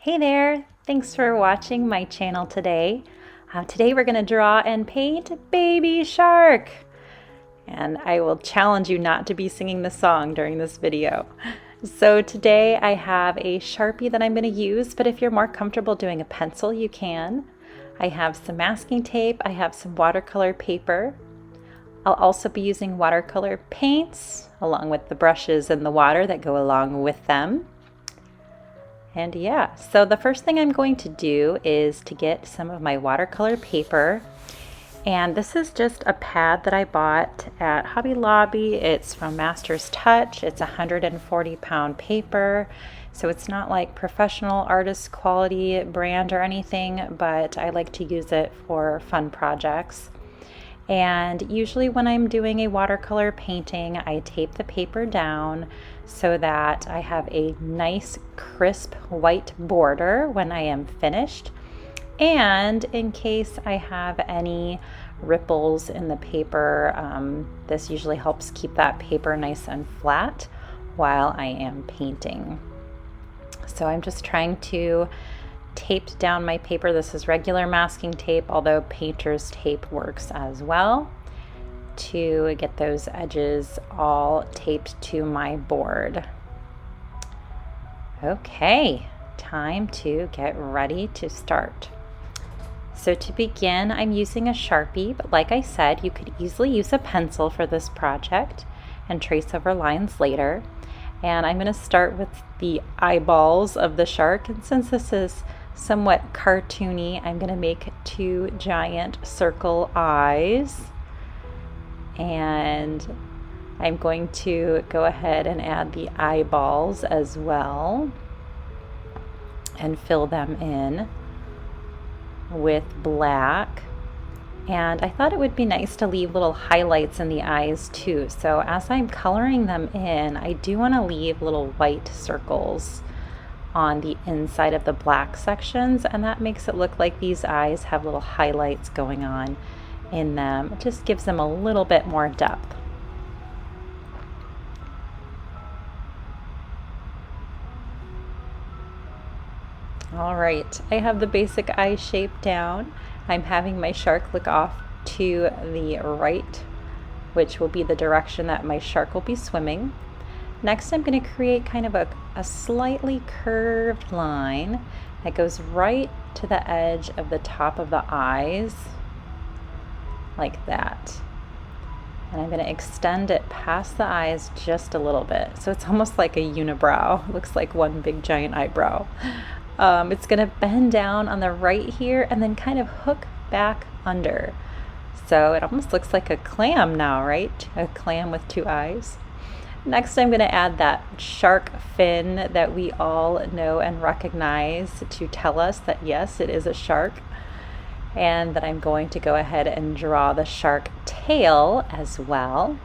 Hey there! Thanks for watching my channel today. Today we're going to draw and paint Baby Shark. And I will challenge you not to be singing the song during this video. So today I have a Sharpie that I'm going to use, but if you're more comfortable doing a pencil, you can. I have some masking tape, I have some watercolor paper. I'll also be using watercolor paints along with the brushes and the water that go along with them. And yeah, so the first thing I'm going to do is to get some of my watercolor paper. And this is just a pad that I bought at Hobby Lobby. It's from Master's Touch. It's 140-pound paper. So it's not like professional artist quality brand or anything, but I like to use it for fun projects. And usually when I'm doing a watercolor painting, I tape the paper down so that I have a nice crisp white border when I am finished. And in case I have any ripples in the paper, this usually helps keep that paper nice and flat while I am painting. So I'm just trying to taped down my paper. This is regular masking tape, although painter's tape works as well, to get those edges all taped to my board. Okay, time to get ready to start. So to begin, I'm using a Sharpie, but like I said, you could easily use a pencil for this project and trace over lines later. And I'm going to start with the eyeballs of the shark, and since this is somewhat cartoony, I'm going to make two giant circle eyes, and I'm going to go ahead and add the eyeballs as well and fill them in with black. And I thought it would be nice to leave little highlights in the eyes too, so as I'm coloring them in, I do want to leave little white circles on the inside of the black sections, and that makes it look like these eyes have little highlights going on in them. It just gives them a little bit more depth. All right, I have the basic eye shape down. I'm having my shark look off to the right, which will be the direction that my shark will be swimming. Next, I'm going to create kind of a slightly curved line that goes right to the edge of the top of the eyes, like that. And I'm going to extend it past the eyes just a little bit. So it's almost like a unibrow. It looks like one big giant eyebrow. It's going to bend down on the right here and then kind of hook back under. So it almost looks like a clam now, right? A clam with two eyes. Next, I'm going to add that shark fin that we all know and recognize to tell us that yes, it is a shark. And then I'm going to go ahead and draw the shark tail as well.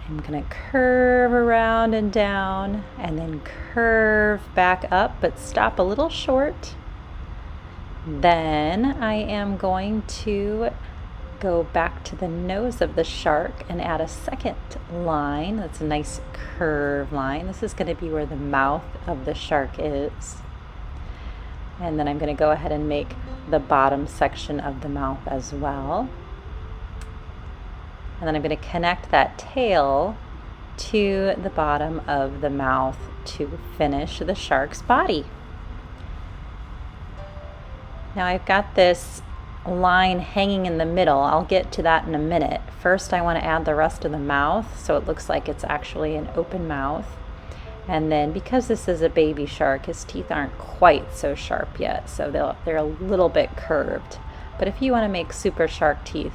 I'm going to curve around and down and then curve back up, but stop a little short. Then I am going to go back to the nose of the shark and add a second line. That's a nice curved line. This is going to be where the mouth of the shark is. And then I'm going to go ahead and make the bottom section of the mouth as well. And then I'm going to connect that tail to the bottom of the mouth to finish the shark's body. Now I've got this line hanging in the middle. I'll get to that in a minute. First, I want to add the rest of the mouth so it looks like it's actually an open mouth. And then because this is a baby shark, his teeth aren't quite so sharp yet, so they're a little bit curved. But if you want to make super shark teeth,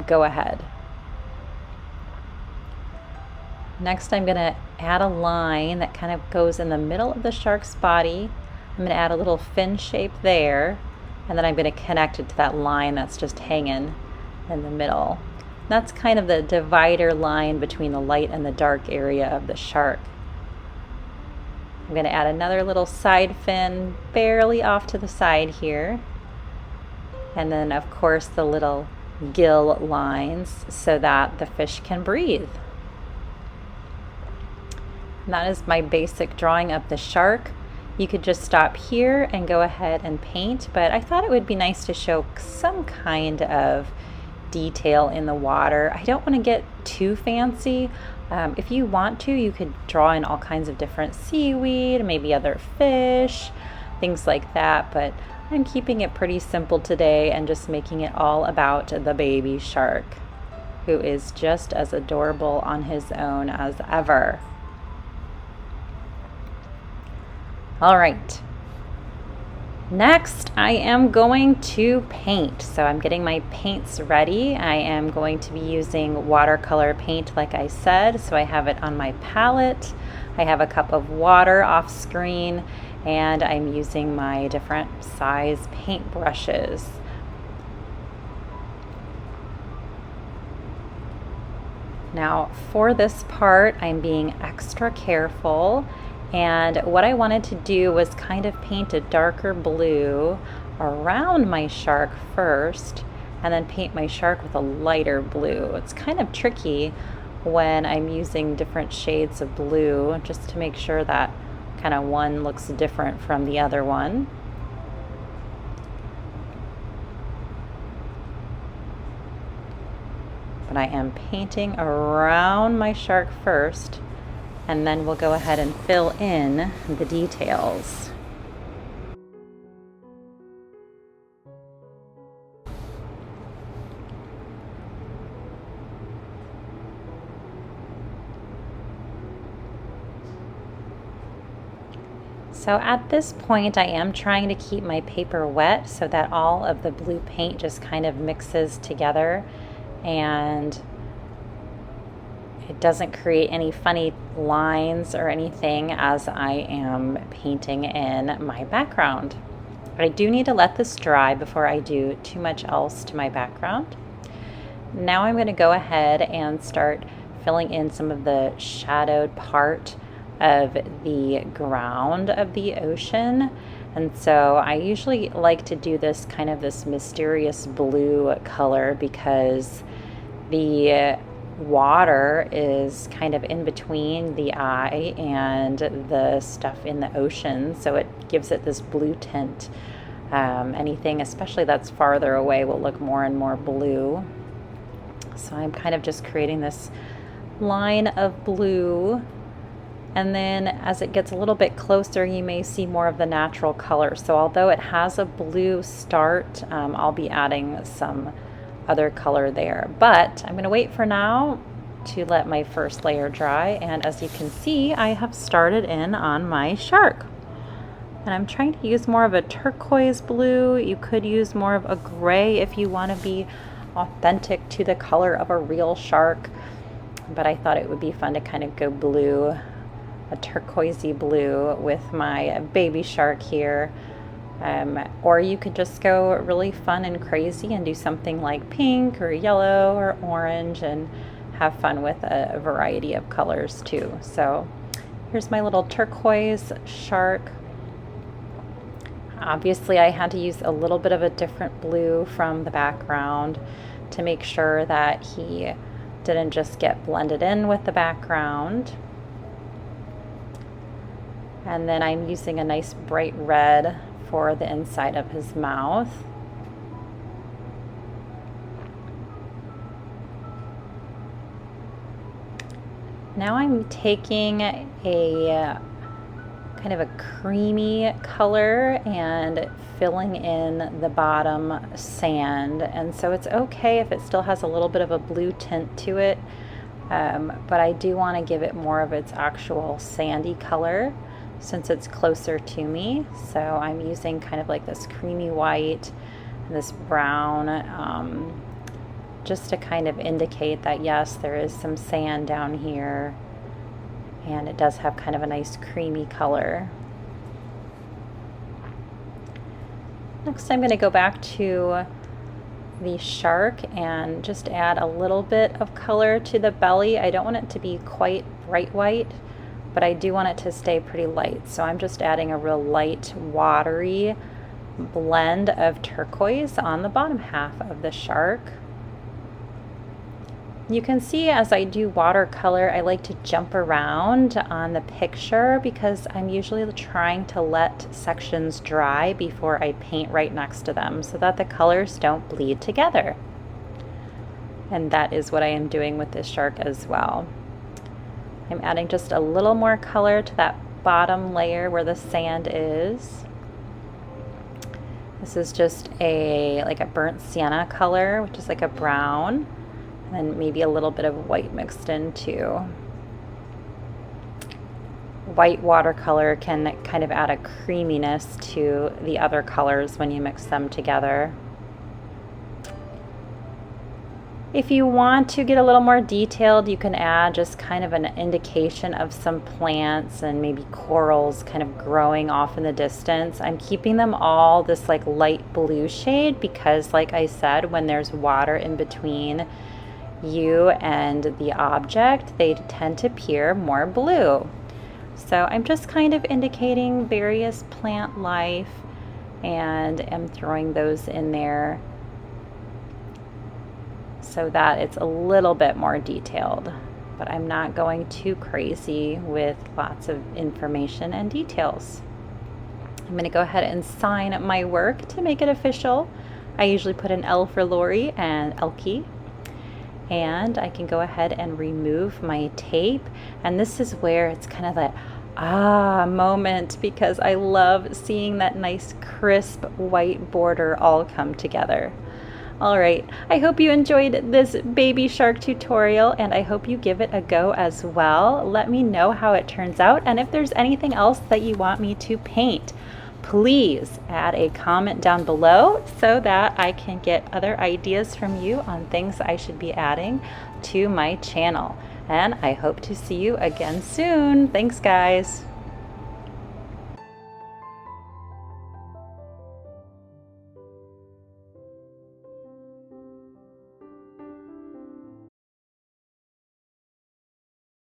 go ahead. Next, I'm going to add a line that kind of goes in the middle of the shark's body. I'm going to add a little fin shape there. And then I'm going to connect it to that line that's just hanging in the middle. That's kind of the divider line between the light and the dark area of the shark. I'm going to add another little side fin barely off to the side here. And then of course the little gill lines so that the fish can breathe. And that is my basic drawing of the shark. You could just stop here and go ahead and paint, but I thought it would be nice to show some kind of detail in the water. I don't want to get too fancy. If you want to, you could draw in all kinds of different seaweed, maybe other fish, things like that, but I'm keeping it pretty simple today and just making it all about the baby shark, who is just as adorable on his own as ever. All right. Next, I am going to paint. So I'm getting my paints ready. I am going to be using watercolor paint, like I said. So I have it on my palette. I have a cup of water off screen, and I'm using my different size paint brushes. Now, for this part, I'm being extra careful. And what I wanted to do was kind of paint a darker blue around my shark first, and then paint my shark with a lighter blue. It's kind of tricky when I'm using different shades of blue, just to make sure that kind of one looks different from the other one. But I am painting around my shark first, and then we'll go ahead and fill in the details. So at this point, I am trying to keep my paper wet so that all of the blue paint just kind of mixes together and it doesn't create any funny lines or anything as I am painting in my background. I do need to let this dry before I do too much else to my background. Now I'm going to go ahead and start filling in some of the shadowed part of the ground of the ocean. And so I usually like to do this kind of this mysterious blue color because the water is kind of in between the eye and the stuff in the ocean, so it gives it this blue tint. Anything especially that's farther away will look more and more blue. So I'm kind of just creating this line of blue, and then as it gets a little bit closer you may see more of the natural color. So although it has a blue start, I'll be adding some other color there, but I'm going to wait for now to let my first layer dry. And as you can see, I have started in on my shark, and I'm trying to use more of a turquoise blue. You could use more of a gray if you want to be authentic to the color of a real shark, but I thought it would be fun to kind of go blue, a turquoisey blue with my baby shark here. Or you could just go really fun and crazy and do something like pink or yellow or orange and have fun with a variety of colors too. So here's my little turquoise shark. Obviously I had to use a little bit of a different blue from the background to make sure that he didn't just get blended in with the background. And then I'm using a nice bright red for the inside of his mouth. Now I'm taking a kind of a creamy color and filling in the bottom sand. And so it's okay if it still has a little bit of a blue tint to it, but I do want to give it more of its actual sandy color since it's closer to me. So I'm using kind of like this creamy white and this brown, just to kind of indicate that yes, there is some sand down here and it does have kind of a nice creamy color. Next I'm going to go back to the shark and just add a little bit of color to the belly. I don't want it to be quite bright white, but I do want it to stay pretty light. So I'm just adding a real light, watery blend of turquoise on the bottom half of the shark. You can see as I do watercolor, I like to jump around on the picture because I'm usually trying to let sections dry before I paint right next to them so that the colors don't bleed together. And that is what I am doing with this shark as well. I'm adding just a little more color to that bottom layer where the sand is. This is just like a burnt sienna color, which is like a brown. And maybe a little bit of white mixed in too. White watercolor can kind of add a creaminess to the other colors when you mix them together. If you want to get a little more detailed, you can add just kind of an indication of some plants and maybe corals kind of growing off in the distance. I'm keeping them all this like light blue shade because, like I said, when there's water in between you and the object, they tend to appear more blue. So I'm just kind of indicating various plant life and am throwing those in there so that it's a little bit more detailed, but I'm not going too crazy with lots of information and details. I'm going to go ahead and sign my work to make it official. I usually put an L for Lori and Ehlke. And I can go ahead and remove my tape. And this is where it's kind of that moment because I love seeing that nice crisp white border all come together. All right, I hope you enjoyed this baby shark tutorial and I hope you give it a go as well. Let me know how it turns out and if there's anything else that you want me to paint. Please add a comment down below so that I can get other ideas from you on things I should be adding to my channel. And I hope to see you again soon. Thanks, guys.